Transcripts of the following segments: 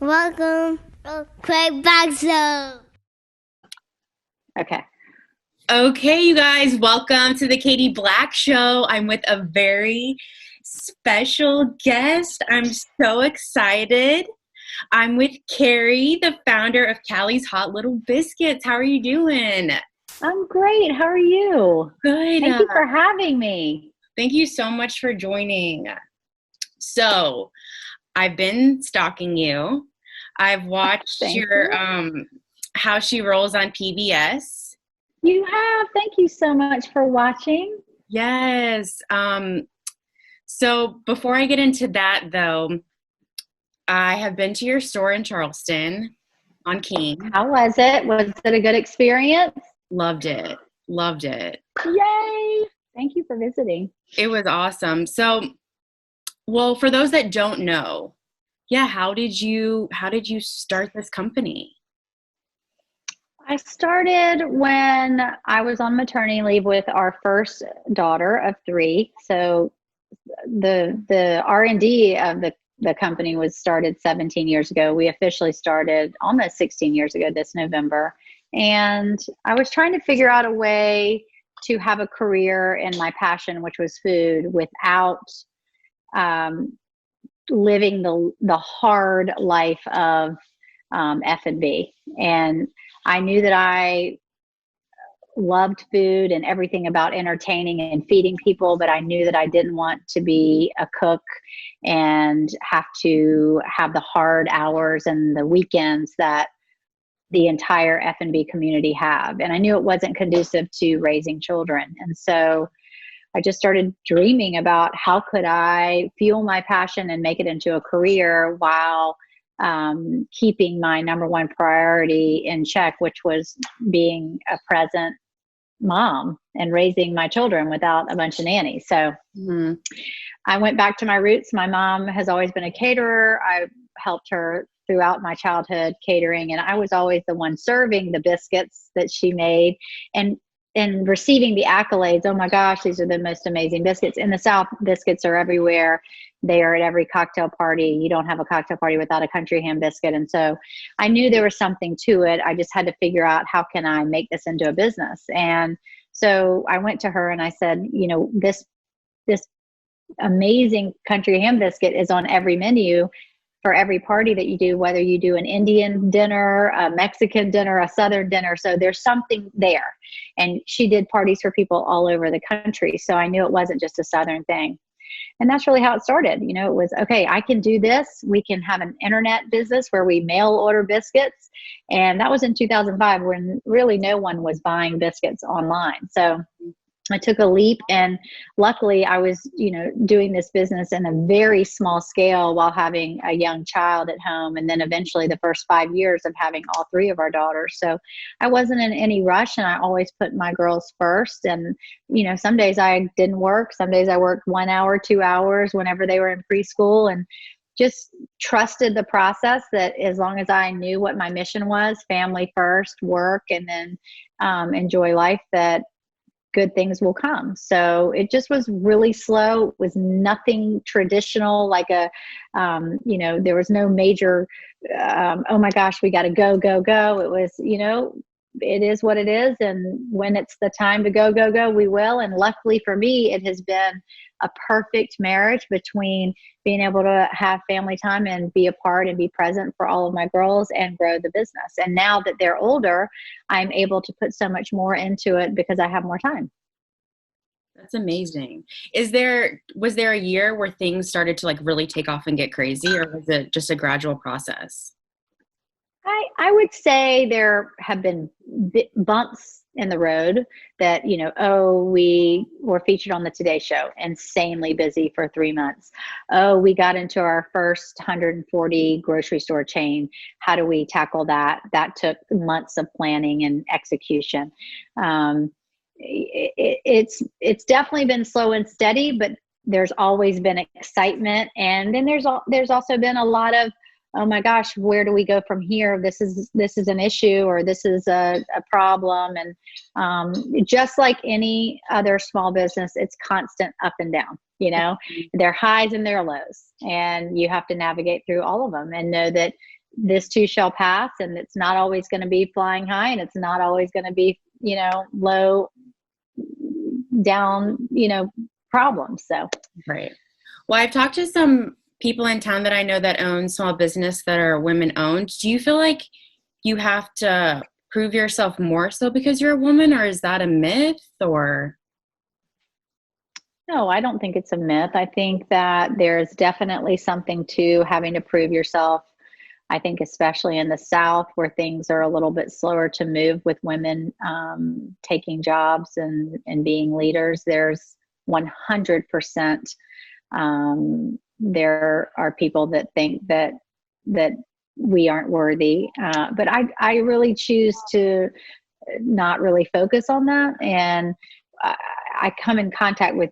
Welcome to Craig Back Zone. Okay, you guys, welcome to the Katie Black Show. I'm with a very special guest. I'm so excited. I'm with Carrie, the founder of Callie's Hot Little Biscuits. How are you doing? I'm great. How are you? Good. Thank you for having me. Thank you so much for joining. So, I've been stalking you. I've watched your How She Rolls on PBS. You have. Thank you so much for watching. Yes. So before I get into that, though, I have been to your store in Charleston on King. How was it? Was it a good experience? Loved it. Loved it. Yay! Thank you for visiting. It was awesome. So, well, for those that don't know, how did you start this company? I started when I was on maternity leave with our first daughter of 3. So the R&D of the company was started 17 years ago. We officially started almost 16 years ago this November. And I was trying to figure out a way to have a career in my passion, which was food, without living the hard life of F&B. And I knew that I loved food and everything about entertaining and feeding people, but I knew that I didn't want to be a cook and have to have the hard hours and the weekends that the entire F&B community have. And I knew it wasn't conducive to raising children. And so I just started dreaming about how could I fuel my passion and make it into a career while keeping my number one priority in check, which was being a present mom and raising my children without a bunch of nannies. So I went back to my roots. My mom has always been a caterer. I helped her throughout my childhood catering, and I was always the one serving the biscuits that she made and receiving the accolades. Oh my gosh, these are the most amazing biscuits. In the South, biscuits are everywhere. They are at every cocktail party. You don't have a cocktail party without a country ham biscuit. And so I knew there was something to it. I just had to figure out, how can I make this into a business? And so I went to her and I said, this amazing country ham biscuit is on every menu for every party that you do, whether you do an Indian dinner, a Mexican dinner, a Southern dinner. So there's something there. And she did parties for people all over the country. So I knew it wasn't just a Southern thing. And that's really how it started. It was, okay, I can do this. We can have an internet business where we mail order biscuits. And that was in 2005 when really no one was buying biscuits online. So I took a leap, and luckily I was, doing this business in a very small scale while having a young child at home. And then eventually the first 5 years of having all 3 of our daughters. So I wasn't in any rush, and I always put my girls first. And, some days I didn't work. Some days I worked 1 hour, 2 hours whenever they were in preschool, and just trusted the process that as long as I knew what my mission was, family first, work, and then enjoy life, that good things will come. So it just was really slow. It was nothing traditional, like there was no major, oh my gosh, we got to go, go, go. It was, it is what it is. And when it's the time to go, go, go, we will. And luckily for me, it has been a perfect marriage between being able to have family time and be a part and be present for all of my girls and grow the business. And now that they're older, I'm able to put so much more into it because I have more time. That's amazing. Was there a year where things started to really take off and get crazy, or was it just a gradual process? I would say there have been bumps in the road that, we were featured on the Today Show, insanely busy for 3 months. Oh, we got into our first 140 grocery store chain. How do we tackle that? That took months of planning and execution. It's definitely been slow and steady, but there's always been excitement. And then there's also been a lot of, oh my gosh, where do we go from here? This is an issue, or this is a problem. And just like any other small business, it's constant up and down. There are highs and there are lows, and you have to navigate through all of them and know that this too shall pass, and it's not always going to be flying high, and it's not always going to be, low down, problems. So. Right. Well, I've talked to some people in town that I know that own small business that are women owned. Do you feel like you have to prove yourself more so because you're a woman, or is that a myth? Or No, I don't think it's a myth. I think that there's definitely something to having to prove yourself. I think especially in the South, where things are a little bit slower to move with women taking jobs and being leaders, there's 100%. There are people that think that we aren't worthy, but I really choose to not really focus on that. And I come in contact with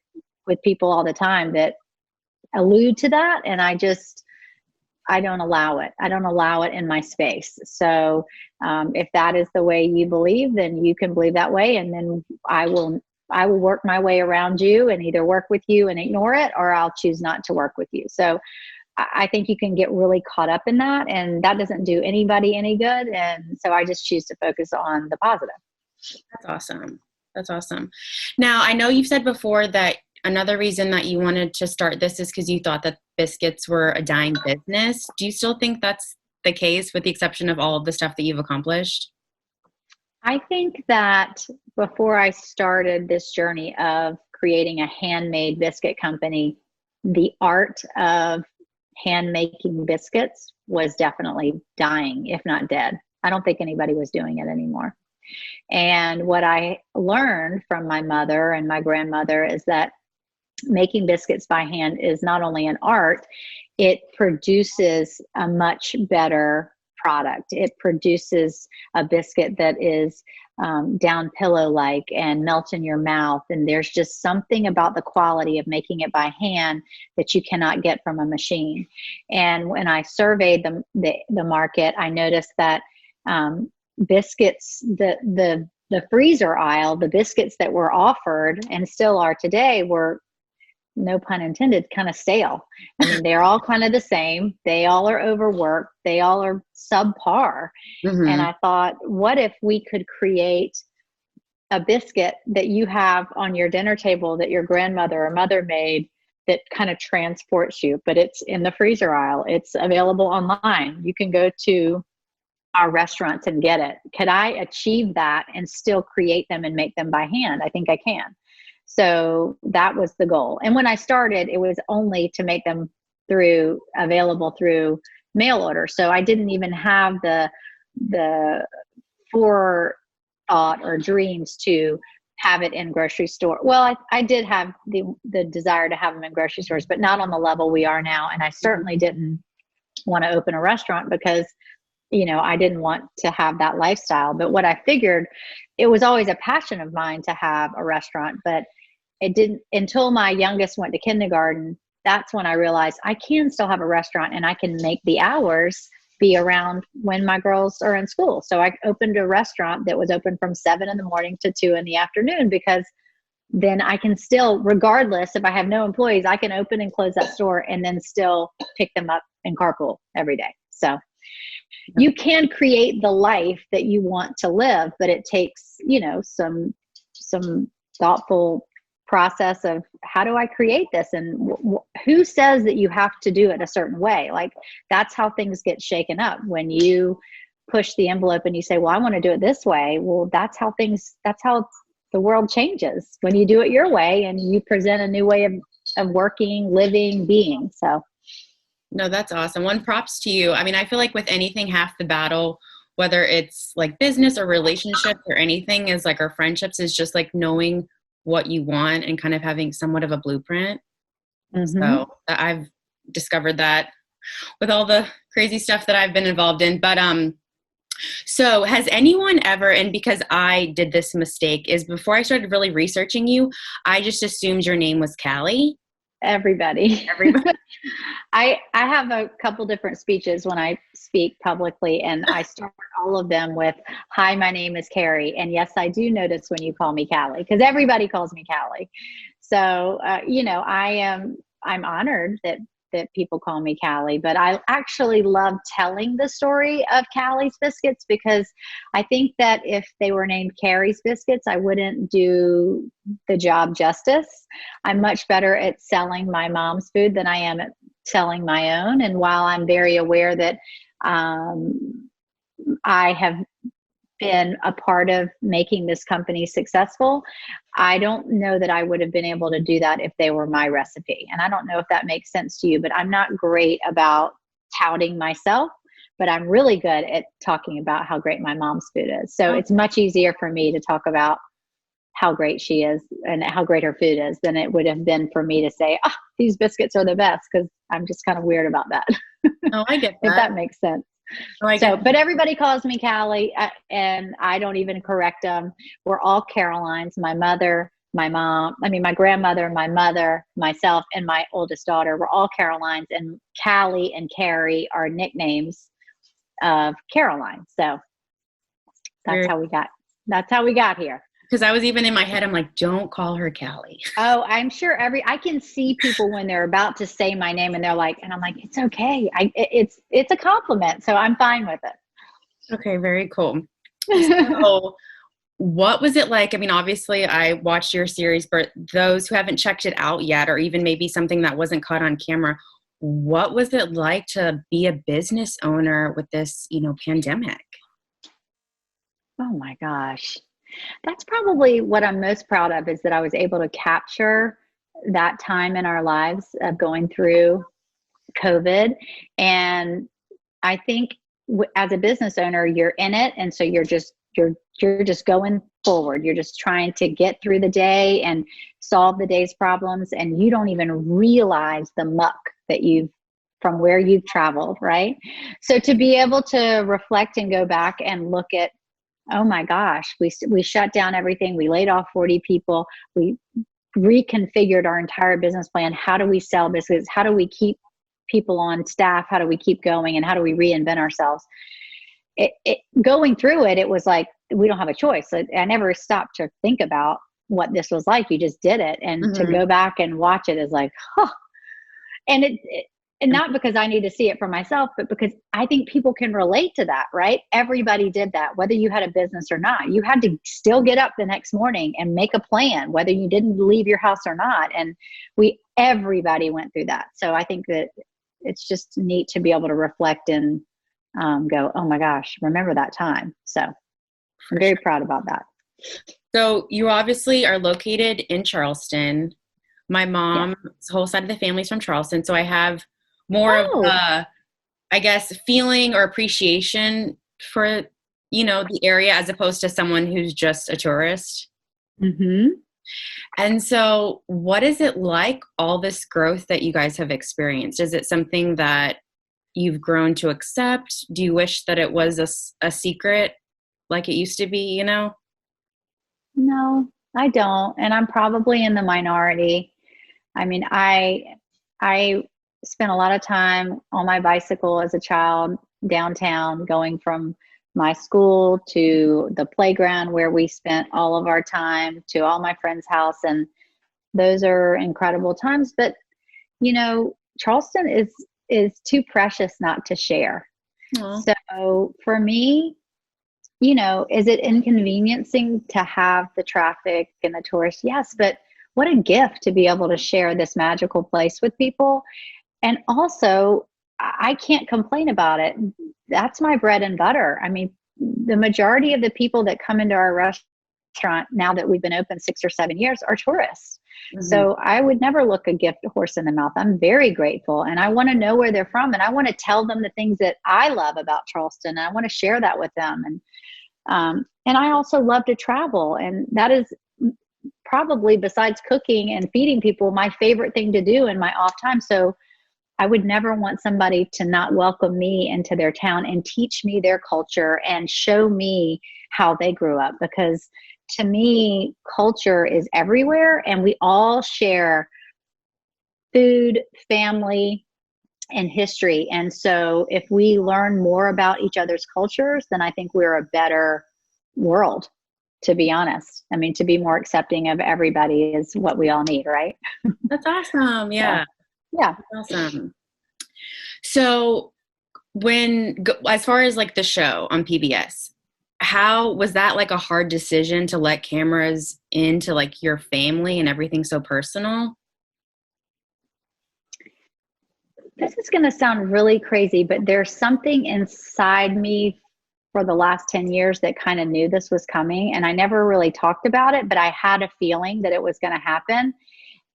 people all the time that allude to that, and I don't allow it. I don't allow it in my space. So if that is the way you believe, then you can believe that way, and then I will work my way around you and either work with you and ignore it, or I'll choose not to work with you. So I think you can get really caught up in that, and that doesn't do anybody any good. And so I just choose to focus on the positive. That's awesome. That's awesome. Now, I know you've said before that another reason that you wanted to start this is because you thought that biscuits were a dying business. Do you still think that's the case, with the exception of all of the stuff that you've accomplished? I think that before I started this journey of creating a handmade biscuit company, the art of hand making biscuits was definitely dying, if not dead. I don't think anybody was doing it anymore. And what I learned from my mother and my grandmother is that making biscuits by hand is not only an art, it produces a much better product. It produces a biscuit that is down pillow-like and melts in your mouth. And there's just something about the quality of making it by hand that you cannot get from a machine. And when I surveyed the market, I noticed that biscuits, the freezer aisle, the biscuits that were offered and still are today were, no pun intended, kind of stale. I mean, they're all kind of the same. They all are overworked. They all are subpar. Mm-hmm. And I thought, what if we could create a biscuit that you have on your dinner table that your grandmother or mother made that kind of transports you, but it's in the freezer aisle. It's available online. You can go to our restaurants and get it. Could I achieve that and still create them and make them by hand? I think I can. So that was the goal. And when I started, it was only to make them available through mail order. So I didn't even have the forethought or dreams to have it in grocery store. Well, I did have the desire to have them in grocery stores, but not on the level we are now. And I certainly didn't want to open a restaurant because, I didn't want to have that lifestyle. But what I figured, it was always a passion of mine to have a restaurant, but it didn't until my youngest went to kindergarten. That's when I realized I can still have a restaurant and I can make the hours be around when my girls are in school. So I opened a restaurant that was open from 7 in the morning to 2 in the afternoon, because then I can still, regardless if I have no employees, I can open and close that store and then still pick them up and carpool every day. So you can create the life that you want to live, but it takes, some thoughtful process of how do I create this, and who says that you have to do it a certain way? Like, that's how things get shaken up when you push the envelope and you say, well, I want to do it this way. Well, that's how the world changes when you do it your way and you present a new way of working, living, being. So. No, that's awesome. One, props to you. I mean, I feel like with anything, half the battle, whether it's like business or relationships or anything, is like our friendships, is just like knowing what you want and kind of having somewhat of a blueprint. Mm-hmm. So I've discovered that with all the crazy stuff that I've been involved in. But so has anyone ever, and because I did this mistake, is before I started really researching you, I just assumed your name was Callie. Everybody. I have a couple different speeches when I speak publicly, and I start all of them with, hi, my name is Carrie. And yes, I do notice when you call me Callie, because everybody calls me Callie. So, I'm honored that that people call me Callie, but I actually love telling the story of Callie's Biscuits because I think that if they were named Carrie's Biscuits, I wouldn't do the job justice. I'm much better at selling my mom's food than I am at selling my own. And while I'm very aware that I have been a part of making this company successful, I don't know that I would have been able to do that if they were my recipe. And I don't know if that makes sense to you, but I'm not great about touting myself, but I'm really good at talking about how great my mom's food is. So it's much easier for me to talk about how great she is and how great her food is than it would have been for me to say, oh, these biscuits are the best, because I'm just kind of weird about that. Oh, I get that. If that makes sense. Oh, but everybody calls me Callie, and I don't even correct them. We're all Carolines. My mother, my mom, my grandmother, my mother, myself, and my oldest daughter. We're all Carolines, and Callie and Carrie are nicknames of Caroline. So that's how we got here. Because I was even in my head, I'm like, don't call her Callie. Oh, I'm sure I can see people when they're about to say my name and they're like, and I'm like, it's okay. It's a compliment. So I'm fine with it. Okay. Very cool. So what was it like? Obviously I watched your series, but those who haven't checked it out yet, or even maybe something that wasn't caught on camera, what was it like to be a business owner with this, pandemic? Oh my gosh. That's probably what I'm most proud of, is that I was able to capture that time in our lives of going through COVID. And I think as a business owner, you're in it. And so you're just going forward. You're just trying to get through the day and solve the day's problems. And you don't even realize the muck that from where you've traveled, right? So to be able to reflect and go back and look at, oh my gosh, we shut down everything. We laid off 40 people. We reconfigured our entire business plan. How do we sell business? How do we keep people on staff? How do we keep going? And how do we reinvent ourselves? Going through it, it was like, we don't have a choice. I never stopped to think about what this was like. You just did it. And to go back and watch it is like, huh. And and not because I need to see it for myself, but because I think people can relate to that, right? Everybody did that, whether you had a business or not. You had to still get up the next morning and make a plan, whether you didn't leave your house or not. And everybody went through that. So I think that it's just neat to be able to reflect and go, oh my gosh, remember that time. So I'm very proud about that. So you obviously are located in Charleston. My mom's whole side of the family is from Charleston. So I have more of I guess, feeling or appreciation for, the area as opposed to someone who's just a tourist. Mm-hmm. And so what is it like, all this growth that you guys have experienced? Is it something that you've grown to accept? Do you wish that it was a secret like it used to be, No, I don't. And I'm probably in the minority. I spent a lot of time on my bicycle as a child downtown, going from my school to the playground where we spent all of our time, to all my friends' house. And those are incredible times. But, Charleston is too precious not to share. Aww. So for me, is it inconveniencing to have the traffic and the tourists? Yes, but what a gift to be able to share this magical place with people. And also, I can't complain about it. That's my bread and butter. The majority of the people that come into our restaurant, now that we've been open 6 or 7 years, are tourists. Mm-hmm. So I would never look a gift horse in the mouth. I'm very grateful, and I want to know where they're from, and I want to tell them the things that I love about Charleston, and I want to share that with them. And I also love to travel, and that is probably, besides cooking and feeding people, my favorite thing to do in my off time. So I would never want somebody to not welcome me into their town and teach me their culture and show me how they grew up. Because to me, culture is everywhere, and we all share food, family, and history. And so if we learn more about each other's cultures, then I think we're a better world, to be honest. To be more accepting of everybody is what we all need, right? That's awesome. Yeah. Yeah. Awesome. So as far as like the show on PBS, how was that like a hard decision to let cameras into like your family and everything so personal? This is going to sound really crazy, but there's something inside me for the last 10 years that kind of knew this was coming. And I never really talked about it, but I had a feeling that it was going to happen.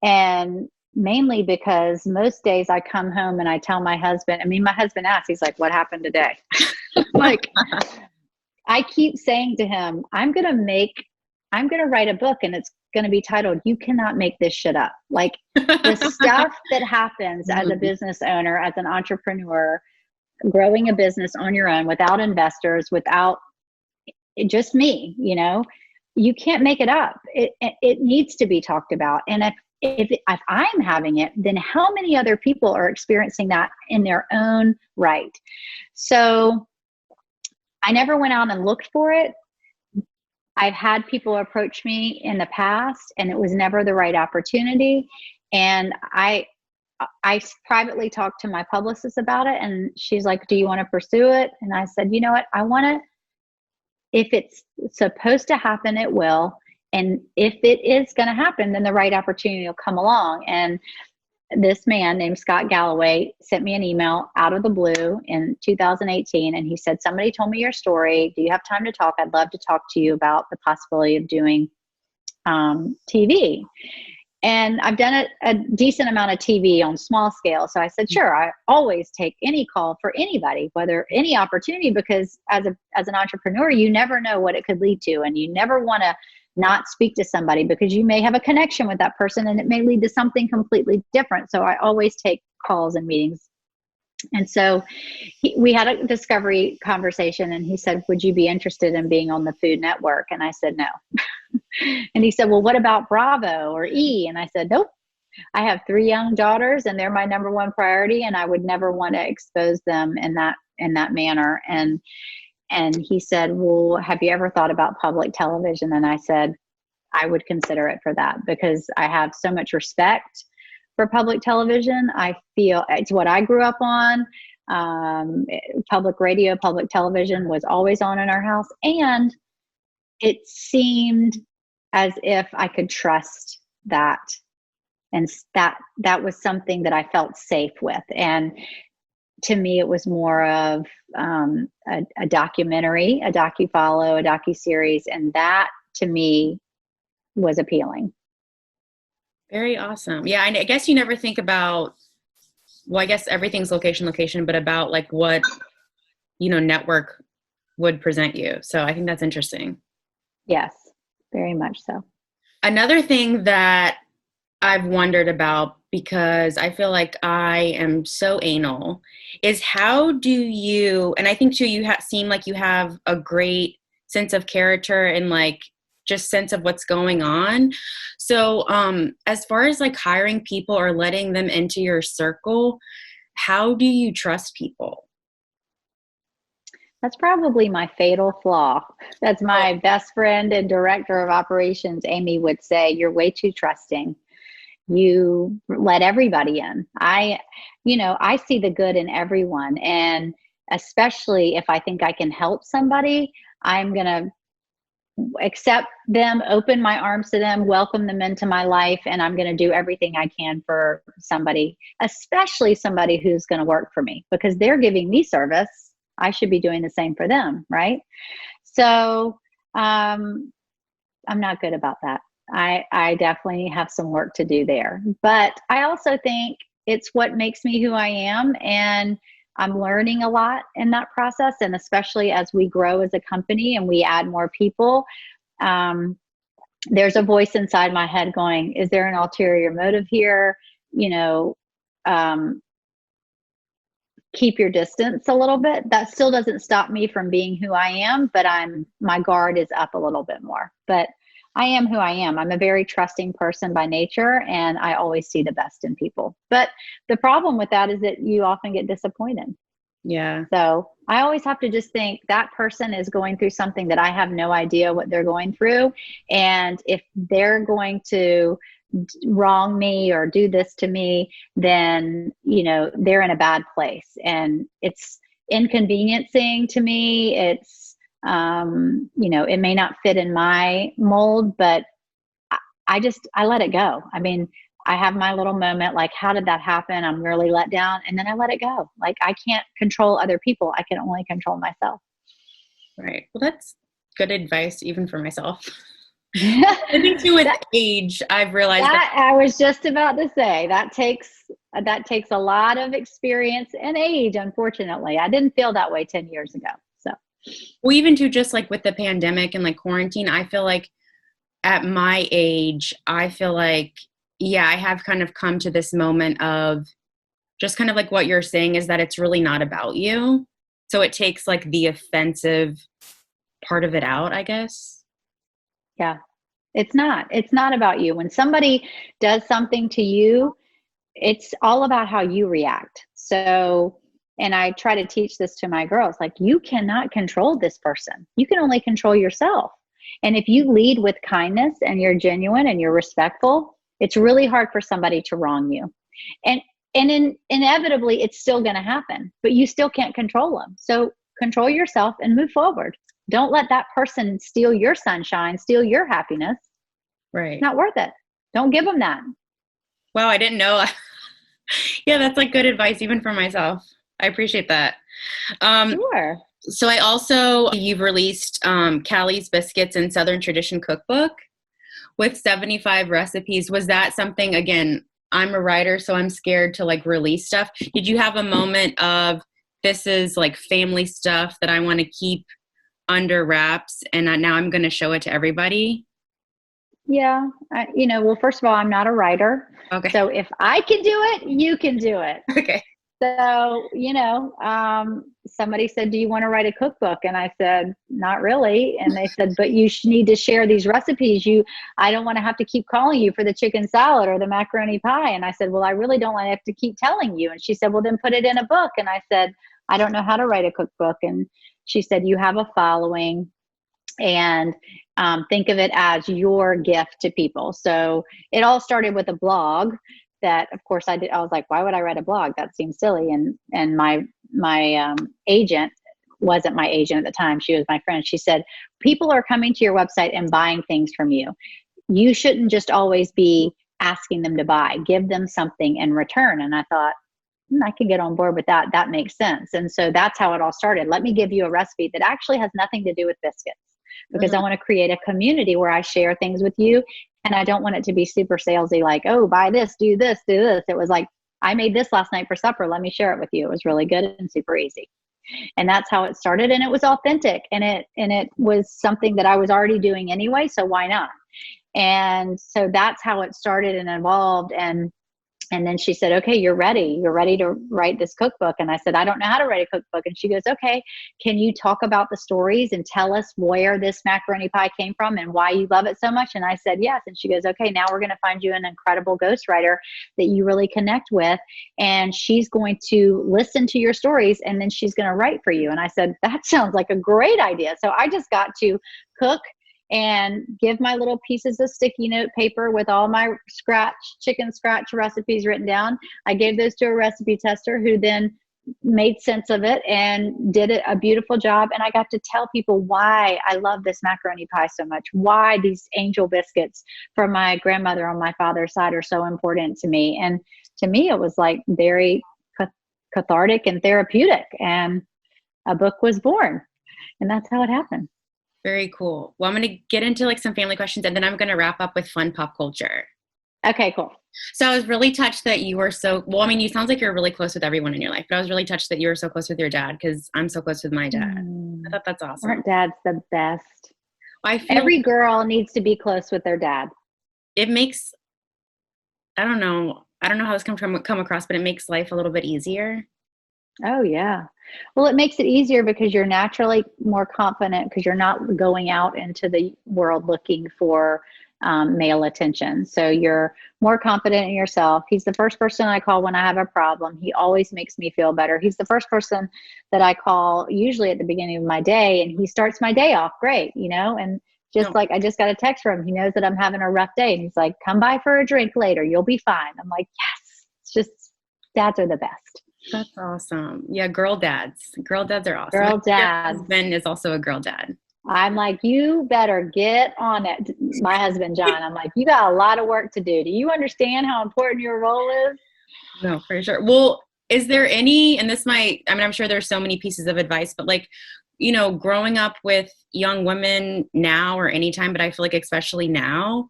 And mainly because most days I come home and I tell my husband, my husband asks, he's like, what happened today? Like, I keep saying to him, I'm going to write a book and it's going to be titled, You Cannot Make This Shit Up. Like the stuff that happens as a business owner, as an entrepreneur, growing a business on your own without investors, without just me, you can't make it up. It needs to be talked about. And if I'm having it, then how many other people are experiencing that in their own right? So I never went out and looked for it. I've had people approach me in the past and it was never the right opportunity. And I privately talked to my publicist about it and she's like, do you want to pursue it? And I said, you know what? I want to, if it's supposed to happen, it will. And if it is going to happen, then the right opportunity will come along. And this man named Scott Galloway sent me an email out of the blue in 2018. And he said, somebody told me your story. Do you have time to talk? I'd love to talk to you about the possibility of doing TV. And I've done a decent amount of TV on small scale. So I said, sure, I always take any call for anybody, whether any opportunity, because as an entrepreneur, you never know what it could lead to. And you never want to not speak to somebody because you may have a connection with that person and it may lead to something completely different. So I always take calls and meetings. And so we had a discovery conversation and he said, would you be interested in being on the Food Network? And I said, no. And he said, well, what about Bravo or E? And I said, nope. I have 3 young daughters and they're my number one priority. And I would never want to expose them in that manner. And he said, well, have you ever thought about public television? And I said, I would consider it for that because I have so much respect for public television. I feel it's what I grew up on. Public radio, public television was always on in our house. And it seemed as if I could trust that. And that was something that I felt safe with. And to me, it was more of a documentary, a docu-follow, a docu-series. And that to me was appealing. Very awesome. Yeah, I guess you never think about, well, I guess everything's location, but about like what, network would present you. So I think that's interesting. Yes, very much so. Another thing that I've wondered about, because I feel like I am so anal, is how do you, and I think too, you seem like you have a great sense of character and like just sense of what's going on. So as far as like hiring people or letting them into your circle, how do you trust people? That's probably my fatal flaw. That's my best friend and director of operations, Amy, would say, you're way too trusting. You let everybody in. I see the good in everyone. And especially if I think I can help somebody, I'm going to accept them, open my arms to them, welcome them into my life. And I'm going to do everything I can for somebody, especially somebody who's going to work for me because they're giving me service. I should be doing the same for them. Right. So I'm not good about that. I definitely have some work to do there, but I also think it's what makes me who I am. And I'm learning a lot in that process. And especially as we grow as a company and we add more people, there's a voice inside my head going, is there an ulterior motive here? Keep your distance a little bit. That still doesn't stop me from being who I am, but my guard is up a little bit more, but I am who I am. I'm a very trusting person by nature, and I always see the best in people. But the problem with that is that you often get disappointed. Yeah. So I always have to just think that person is going through something that I have no idea what they're going through. And if they're going to wrong me or do this to me, then, they're in a bad place. And it's inconveniencing to me. It's, it may not fit in my mold, but I let it go. I mean, I have my little moment, like, how did that happen? I'm really let down. And then I let it go. Like, I can't control other people. I can only control myself. Right. Well, that's good advice, even for myself. I think too, with age, I've realized that I was just about to say that takes a lot of experience and age. Unfortunately, I didn't feel that way 10 years ago. So, well, even too, just like with the pandemic and like quarantine, I feel like at my age, I feel like, yeah, I have kind of come to this moment of just kind of like what you're saying is that it's really not about you. So it takes like the offensive part of it out, I guess. yeah, it's not about you. When somebody does something to you, it's all about how you react. So, and I try to teach this to my girls, like, you cannot control this person. You can only control yourself. And if you lead with kindness and you're genuine and you're respectful, it's really hard for somebody to wrong you. And inevitably, it's still going to happen, but you still can't control them. So control yourself and move forward. Don't let that person steal your sunshine, steal your happiness. Right. It's not worth it. Don't give them that. Wow, I didn't know. Yeah, that's like good advice, even for myself. I appreciate that. Sure. So you've released Callie's Biscuits and Southern Tradition Cookbook with 75 recipes. Was that something, again, I'm a writer, so I'm scared to like release stuff. Did you have a moment of, this is like family stuff that I want to keep under wraps and now I'm going to show it to everybody? Yeah. Well, first of all, I'm not a writer. Okay. So if I can do it, you can do it. Okay. So, somebody said, do you want to write a cookbook? And I said, not really. And they said, but you need to share these recipes. I don't want to have to keep calling you for the chicken salad or the macaroni pie. And I said, well, I really don't want to have to keep telling you. And she said, well, then put it in a book. And I said, I don't know how to write a cookbook. And she said, you have a following, and think of it as your gift to people. So it all started with a blog that, of course, I did. I was like, why would I write a blog? That seems silly. And my agent wasn't my agent at the time. She was my friend. She said, people are coming to your website and buying things from you. You shouldn't just always be asking them to buy. Give them something in return. And I thought, I can get on board with that. That makes sense. And so that's how it all started. Let me give you a recipe that actually has nothing to do with biscuits, because I want to create a community where I share things with you. And I don't want it to be super salesy, like, oh, buy this, do this, do this. It was like, I made this last night for supper. Let me share it with you. It was really good and super easy. And that's how it started. And it was authentic. And it was something that I was already doing anyway. So why not? And so that's how it started and evolved. And then she said, okay, you're ready. You're ready to write this cookbook. And I said, I don't know how to write a cookbook. And she goes, okay, can you talk about the stories and tell us where this macaroni pie came from and why you love it so much? And I said, yes. And she goes, okay, now we're going to find you an incredible ghostwriter that you really connect with. And she's going to listen to your stories and then she's going to write for you. And I said, that sounds like a great idea. So I just got to cook and give my little pieces of sticky note paper with all my chicken scratch recipes written down. I gave those to a recipe tester who then made sense of it and did a beautiful job. And I got to tell people why I love this macaroni pie so much, why these angel biscuits from my grandmother on my father's side are so important to me. And to me, it was like very cathartic and therapeutic. And a book was born. And that's how it happened. Very cool. Well, I'm going to get into like some family questions and then I'm going to wrap up with fun pop culture. Okay, cool. So I was really touched that you were you sounds like you're really close with everyone in your life, but I was really touched that you were so close with your dad because I'm so close with my dad. I thought that's awesome. Aren't dads the best? I feel every girl needs to be close with their dad. It makes, I don't know how this can come across, but it makes life a little bit easier. Oh, yeah. Well, it makes it easier because you're naturally more confident because you're not going out into the world looking for male attention. So you're more confident in yourself. He's the first person I call when I have a problem. He always makes me feel better. He's the first person that I call usually at the beginning of my day, and he starts my day off great, and Just No. like I just got a text from him. He knows that I'm having a rough day, and he's like, come by for a drink later. You'll be fine. I'm like, yes. It's just, dads are the best. That's awesome. Yeah, girl dads. Girl dads are awesome. Girl My dads. husband is also a girl dad. I'm like, you better get on it. My husband, John, I'm like, you got a lot of work to do. Do you understand how important your role is? No, for sure. Well, is there any, and this might, I mean, I'm sure there's so many pieces of advice, but like, you know, growing up with young women now or anytime, but I feel like especially now,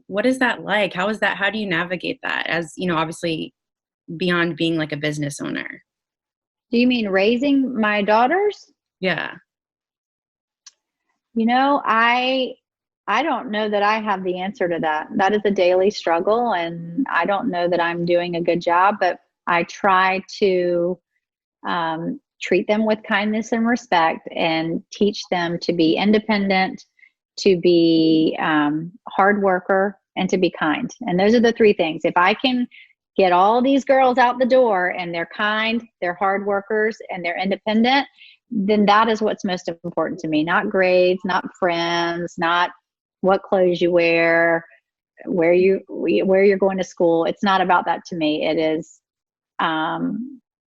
what is that like? How do you navigate that as, you know, obviously beyond being like a business owner? Do you mean raising my daughters? Yeah. You know, I don't know that I have the answer to that. That is a daily struggle, and I don't know that I'm doing a good job, but I try to treat them with kindness and respect and teach them to be independent, to be hard worker, and to be kind. And those are the three things. If I can get all these girls out the door and they're kind, they're hard workers, and they're independent, then that is what's most important to me. Not grades, not friends, not what clothes you wear, where you're going to school. It's not about that to me. It is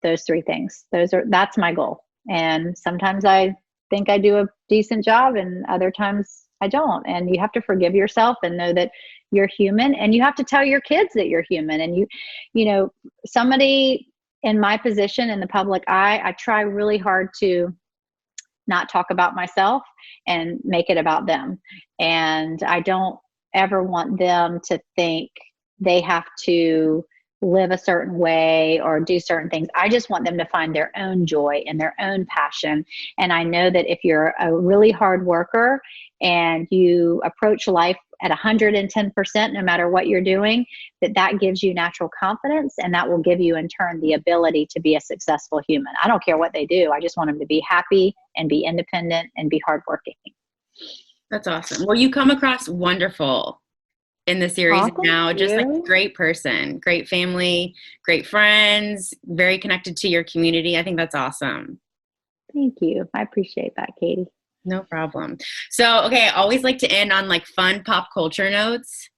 those three things. That's my goal. And sometimes I think I do a decent job, and other times I don't. And you have to forgive yourself and know that you're human, and you have to tell your kids that you're human. And you know, somebody in my position in the public eye, I try really hard to not talk about myself and make it about them. And I don't ever want them to think they have to live a certain way or do certain things. I just want them to find their own joy and their own passion. And I know that if you're a really hard worker and you approach life at 110%, no matter what you're doing, that gives you natural confidence, and that will give you in turn the ability to be a successful human. I don't care what they do. I just want them to be happy and be independent and be hardworking. That's awesome. Well, you come across wonderful in the series now, just like a great person, great family, great friends, very connected to your community. I think that's awesome. Thank you. I appreciate that, Katie. No problem. So, okay, I always like to end on like fun pop culture notes.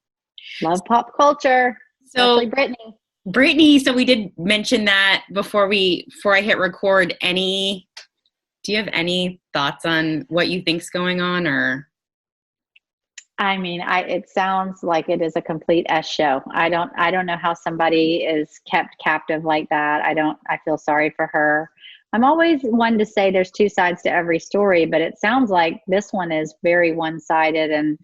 Love pop culture, especially Brittany. So we did mention that before I hit record. Do you have any thoughts on what you think's going on, or? I mean, it sounds like it is a complete S show. I don't know how somebody is kept captive like that. I feel sorry for her. I'm always one to say there's two sides to every story, but it sounds like this one is very one-sided, and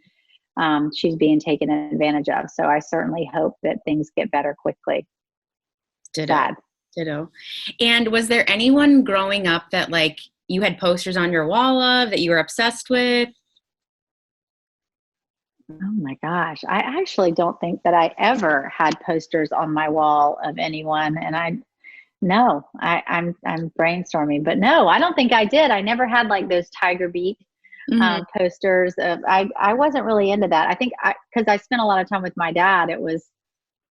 she's being taken advantage of. So I certainly hope that things get better quickly. Ditto. And was there anyone growing up that like you had posters on your wall of that you were obsessed with? Oh my gosh. I actually don't think that I ever had posters on my wall of anyone. And I'm brainstorming, but no, I don't think I did. I never had like those Tiger Beat posters of, I wasn't really into that. I think cause I spent a lot of time with my dad. It was,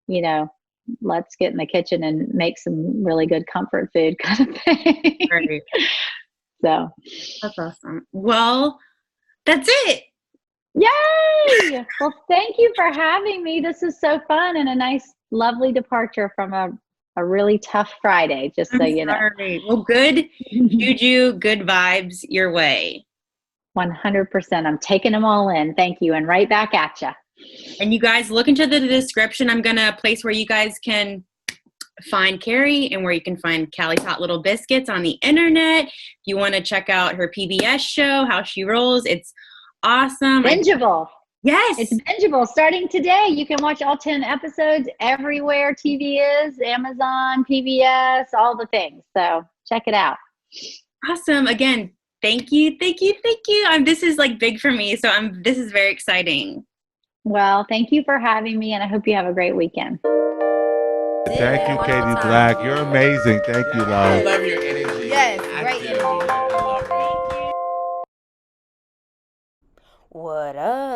you know, let's get in the kitchen and make some really good comfort food kind of thing. Right. So that's awesome. Well, that's it. Yay! Well, thank you for having me. This is so fun and a nice, lovely departure from a really tough Friday, just so you know. Well, good juju, good vibes your way. 100%. I'm taking them all in. Thank you. And right back at you. And you guys look into the description. I'm going to place where you guys can find Carrie and where you can find Callie's Hot Little Biscuits on the internet. If you want to check out her PBS show, How She Rolls, it's awesome. Bingeable. Yes. It's bingeable. Starting today, you can watch all 10 episodes everywhere TV is, Amazon, PBS, all the things. So check it out. Awesome. Again, thank you. This is like big for me. So this is very exciting. Well, thank you for having me, and I hope you have a great weekend. Thank you, Katie Black. You're amazing. Thank you, love. I love your energy. Yes, great energy. I love it. What up?